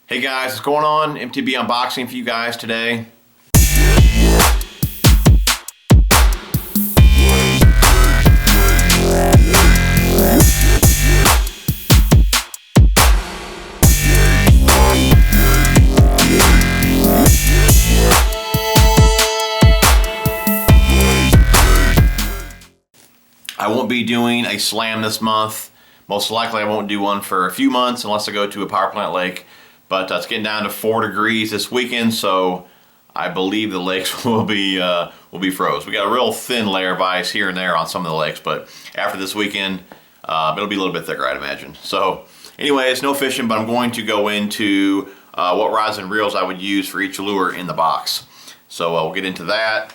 Hey guys, what's going on? MTB unboxing for you guys today. I won't be doing a slam this month. Most likely I won't do one for a few months unless I go to a power plant lake. But it's getting down to 4 degrees this weekend, so I believe the lakes will be froze. We got a real thin layer of ice here and there on some of the lakes, but after this weekend, it'll be a little bit thicker, I'd imagine. So anyways, no fishing, but I'm going to go into what rods and reels I would use for each lure in the box. So we'll get into that.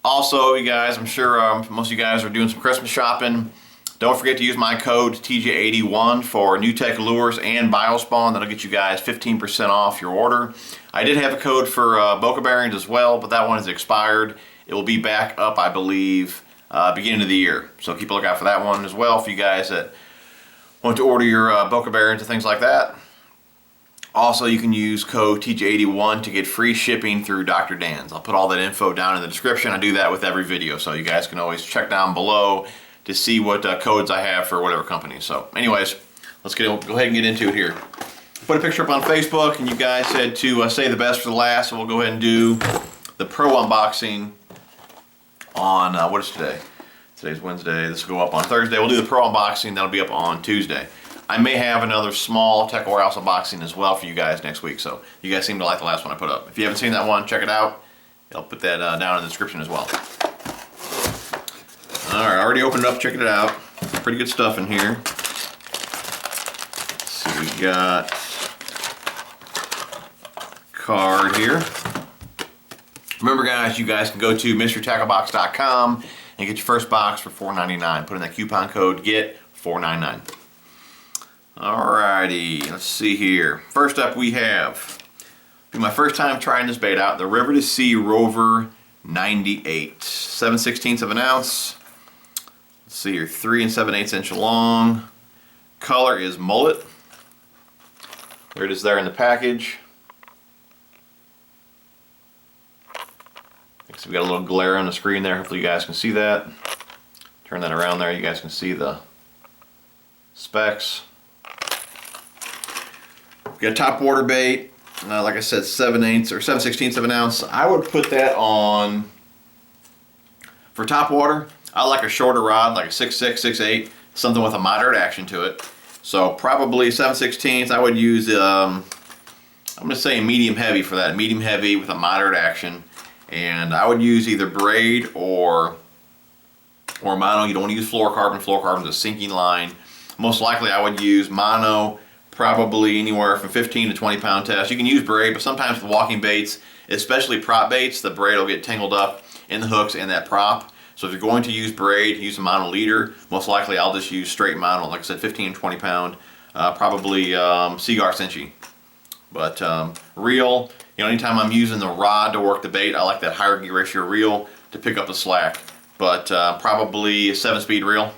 Also, you guys, I'm sure most of you guys are doing some Christmas shopping. Don't forget to use my code TJ81 for New Tech Lures and Biospawn. That'll get you guys 15% off your order. I did have a code for Boca bearings as well, but that one is expired. It will be back up, I believe, beginning of the year. So keep a lookout for that one as well for you guys that want to order your Boca bearings and things like that. Also, you can use code TJ81 to get free shipping through Dr. Dan's. I'll put all that info down in the description. I do that with every video, so you guys can always check down below to see what codes I have for whatever company. So anyways, let's go ahead and get into it here. Put a picture up on Facebook, and you guys said to save the best for the last, so we'll go ahead and do the Pro unboxing on, what is today? Today's Wednesday. This will go up on Thursday. We'll do the Pro unboxing. That'll be up on Tuesday. I may have another small Tech Warehouse unboxing as well for you guys next week, so you guys seem to like the last one I put up. If you haven't seen that one, check it out. I'll put that down in the description as well. Alright, I already opened it up, checking it out. Pretty good stuff in here. Let's see, we got card here. Remember guys, you guys can go to mysterytacklebox.com and get your first box for $4.99. Put in that coupon code GET499. Alrighty, let's see here. First up we have, my first time trying this bait out, the River to Sea Rover 98. 7/16 of an ounce. Let's see here, 3 7/8 inch long. Color is mullet. There it is there in the package. So we got a little glare on the screen there. Hopefully you guys can see that. Turn that around there. You guys can see the specs. We got a top water bait. Like I said, 7/8 or 7/16 of an ounce. I would put that on for top water. I like a shorter rod, like a 6/6, 6/8, something with a moderate action to it. So probably 7/16. I would use, I'm going to say medium heavy for that. Medium heavy with a moderate action. And I would use either braid or mono. You don't want to use fluorocarbon. Fluorocarbon is a sinking line. Most likely I would use mono, probably anywhere from 15 to 20 pound test. You can use braid, but sometimes with walking baits, especially prop baits, the braid will get tangled up in the hooks and that prop. So if you're going to use braid, use a mono leader. Most likely I'll just use straight mono, like I said, 15 to 20 pound, probably Seagar Cinchi. But reel, you know, anytime I'm using the rod to work the bait, I like that higher gear ratio reel to pick up the slack. But probably a 7-speed reel,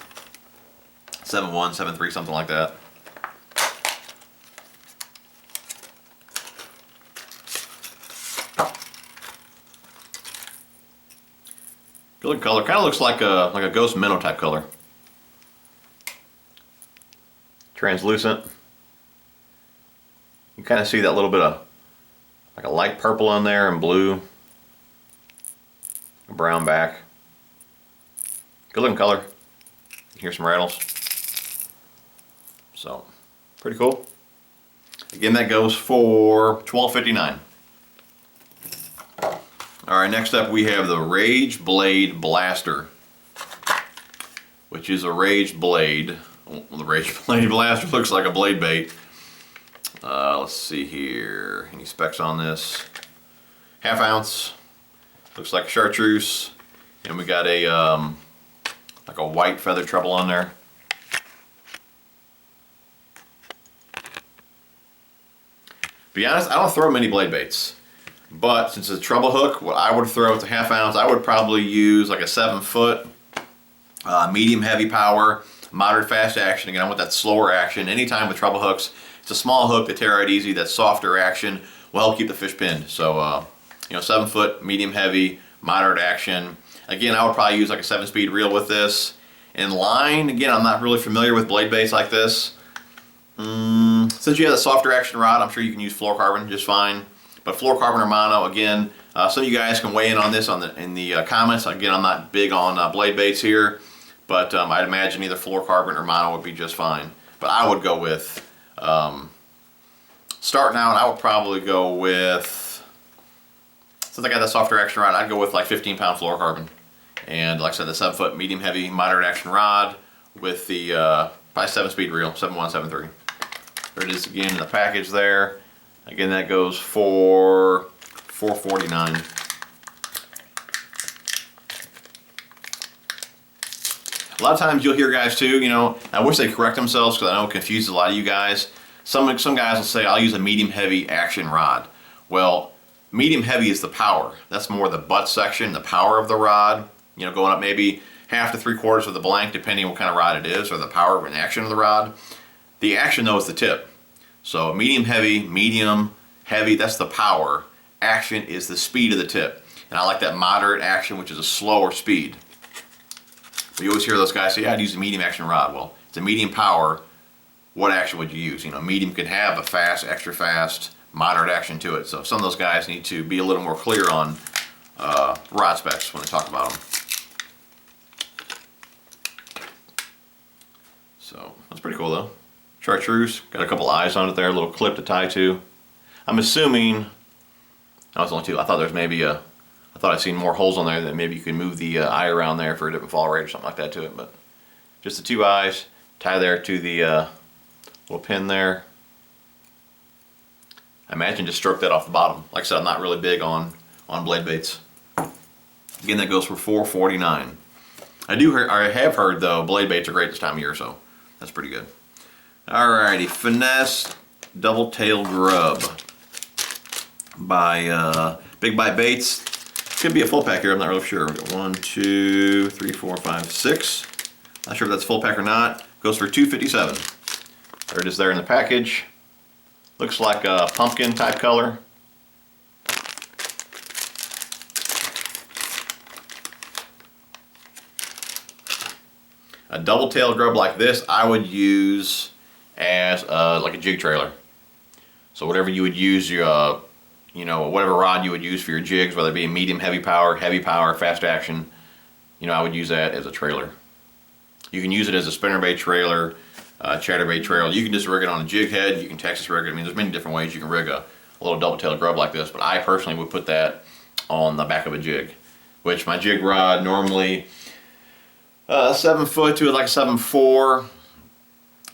7.1, 7.3, something like that. Good color, kind of looks like a ghost minnow type color. Translucent. You kind of see that little bit of like a light purple on there and blue, a brown back. Good looking color. Here's some rattles. So pretty cool. Again, that goes for $12.59. Alright, next up we have the Rage Blade Blaster, which is a Rage Blade. Well, the Rage Blade Blaster looks like a blade bait. Let's see here. Any specs on this? 1/2 ounce. Looks like a chartreuse. And we got a like a white feather treble on there. To be honest, I don't throw many blade baits. But since it's a treble hook, what I would throw with a 1/2 ounce, I would probably use like a 7-foot, medium heavy power, moderate fast action. Again, I want that slower action. Anytime with treble hooks, It's a small hook, they tear out easy. That softer action will help keep the fish pinned. So, you know, 7 foot, medium heavy, moderate action. Again, I would probably use like a 7-speed reel with this. In line, again, I'm not really familiar with blade baits like this. Since you have a softer action rod, I'm sure you can use fluorocarbon just fine. But fluorocarbon or mono, again, some of you guys can weigh in on this in the comments. Again, I'm not big on blade baits here, but I'd imagine either fluorocarbon or mono would be just fine. But I would go with, starting out, I would probably go with, since I got that softer action rod, I'd go with like 15-pound fluorocarbon. And like I said, the 7 foot medium heavy moderate action rod with the probably 7-speed reel, 7173. There it is again in the package there. Again, that goes for $4.49. A lot of times you'll hear guys too, you know, I wish they correct themselves because I know it confuses a lot of you guys. Some guys will say, I'll use a medium heavy action rod. Well, medium heavy is the power. That's more the butt section, the power of the rod. You know, going up maybe half to 3/4 of the blank, depending on what kind of rod it is, or the power and action of the rod. The action though is the tip. So medium heavy, that's the power. Action is the speed of the tip. And I like that moderate action, which is a slower speed. You always hear those guys say, yeah, I'd use a medium action rod. Well, it's a medium power. What action would you use? You know, medium can have a fast, extra fast, moderate action to it. So some of those guys need to be a little more clear on rod specs when they talk about them. So that's pretty cool though. Chartreuse, got a couple eyes on it there, a little clip to tie to. I'm assuming, that was only 2. I thought there's maybe I thought I'd seen more holes on there that maybe you could move the eye around there for a different fall rate or something like that to it. But just the 2 eyes, tie there to the little pin there. I imagine just stroke that off the bottom. Like I said, I'm not really big on blade baits. Again, that goes for $4.49. I have heard though, blade baits are great this time of year, so that's pretty good. Alrighty, Finesse Double Tail Grub by Big Bite Baits. Could be a full pack here, I'm not really sure. We got 1, 2, 3, 4, 5, 6. Not sure if that's full pack or not. Goes for $2.57. There it is there in the package. Looks like a pumpkin type color. A double tail grub like this I would use as like a jig trailer. So whatever you would use, your, you know, whatever rod you would use for your jigs, whether it be medium heavy power, fast action, you know, I would use that as a trailer. You can use it as a spinnerbait trailer, chatterbait trailer. You can just rig it on a jig head. You can Texas rig it. I mean, there's many different ways you can rig a little double tail grub like this, but I personally would put that on the back of a jig, which my jig rod normally 7 foot to like 7.4,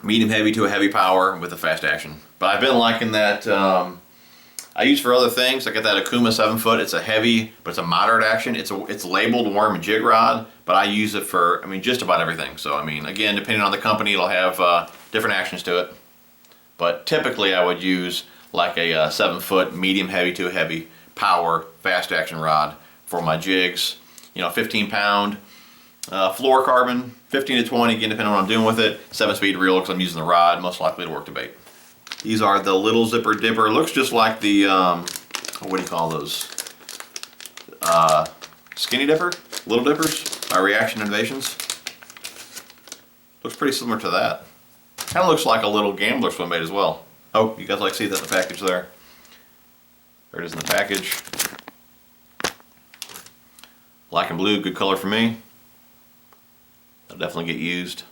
medium heavy to a heavy power with a fast action. But I've been liking that. I use for other things. I got that Akuma 7 foot. It's a heavy, but it's a moderate action. It's labeled worm and jig rod, but I use it for, I mean, just about everything. So I mean, again, depending on the company, it'll have different actions to it. But typically, I would use like a 7 foot medium heavy to a heavy power fast action rod for my jigs. You know, 15-pound. Fluorocarbon, 15 to 20, again depending on what I'm doing with it. 7-speed reel because I'm using the rod, most likely to work the bait. These are the little zipper dipper. Looks just like the, what do you call those? Skinny dipper? Little dippers by Reaction Innovations. Looks pretty similar to that. Kind of looks like a little gambler swim bait as well. Oh, you guys like to see that in the package there. There it is in the package. Black and blue, good color for me. That'll definitely get used.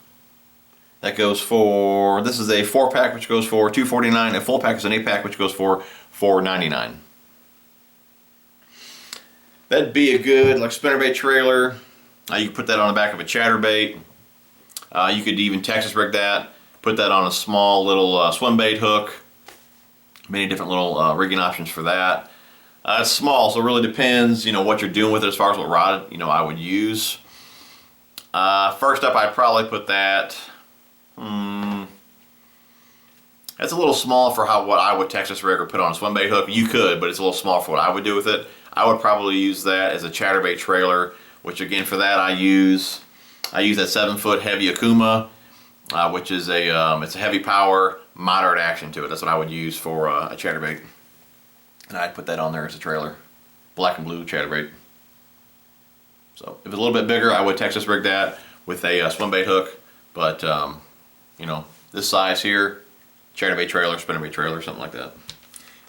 That goes for, this is a 4-pack which goes for $2.49. A full pack is an 8-pack which goes for $4.99. That'd be a good like spinnerbait trailer. You can put that on the back of a chatterbait. You could even Texas rig that. Put that on a small little swim bait hook. Many different little rigging options for that. It's small, so it really depends, you know, what you're doing with it as far as what rod, you know, I would use. First up, I'd probably put that. That's a little small for what I would Texas rig or put on a swim bait hook. You could, but it's a little small for what I would do with it. I would probably use that as a chatterbait trailer, which again for that I use that 7 foot heavy Akuma, which is it's a heavy power, moderate action to it. That's what I would use for a chatterbait. And I'd put that on there as a trailer. Black and blue chatterbait. So if it's a little bit bigger, I would Texas rig that with a swim bait hook. But you know, this size here, chatterbait trailer, spinnerbait trailer, something like that.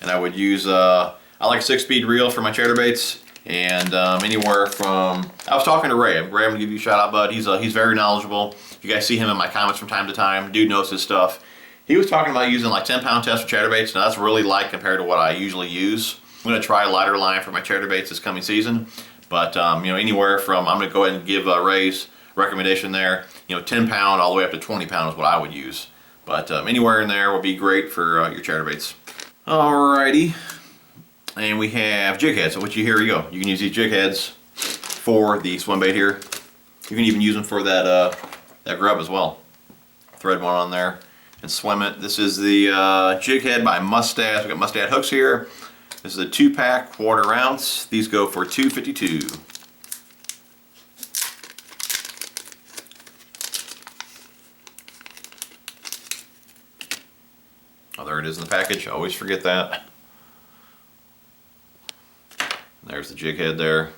And I would use, I like 6-speed reel for my chatterbaits. And anywhere from, I was talking to Ray. Ray, I'm gonna give you a shout out, bud. He's very knowledgeable. If you guys see him in my comments from time to time, dude knows his stuff. He was talking about using like 10-pound test for chatterbaits. Now that's really light compared to what I usually use. I'm gonna try a lighter line for my chatterbaits this coming season. But you know, anywhere from, I'm gonna go ahead and give Ray's recommendation there. You know, 10-pound all the way up to 20-pound is what I would use. But anywhere in there will be great for your chatterbaits. Alrighty. And we have jig heads, so what you, here you go. You can use these jig heads for the swim bait here. You can even use them for that that grub as well. Thread one on there and swim it. This is the jig head by Mustad. We got Mustad hooks here. This is a 2-pack, 1/4 ounce. These go for $2.52. Oh, there it is in the package. I always forget that. There's the jig head there.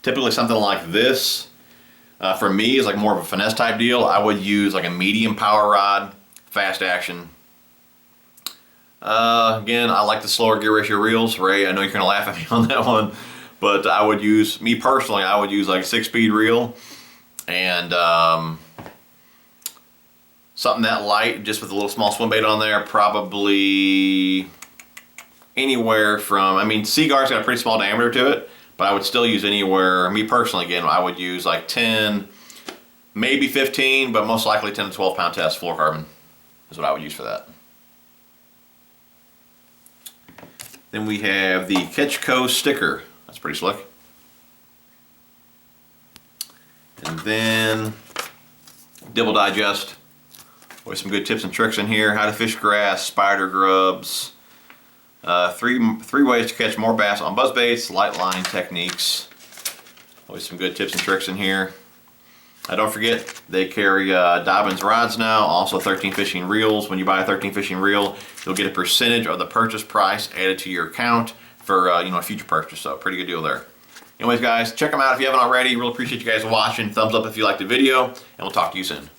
Typically something like this, for me, is like more of a finesse type deal. I would use like a medium power rod, fast action. Again, I like the slower gear ratio reels. Ray, I know you're gonna laugh at me on that one, but I would use, me personally, I would use like a 6-speed reel and something that light, just with a little small swim bait on there, probably anywhere from, I mean, Seaguar's got a pretty small diameter to it, but I would still use anywhere, me personally, again, I would use like 10, maybe 15, but most likely 10 to 12-pound test fluorocarbon is what I would use for that. Then we have the Catch Co sticker. That's pretty slick. And then Dibble Digest. Always some good tips and tricks in here. How to fish grass, spider grubs. Three ways to catch more bass on buzzbaits, light line techniques. Always some good tips and tricks in here. Don't forget, they carry Dobbins rods now, also 13 fishing reels. When you buy a 13 fishing reel, you'll get a percentage of the purchase price added to your account for you know, a future purchase, so pretty good deal there. Anyways guys, check them out if you haven't already. Really appreciate you guys watching. Thumbs up if you liked the video, and we'll talk to you soon.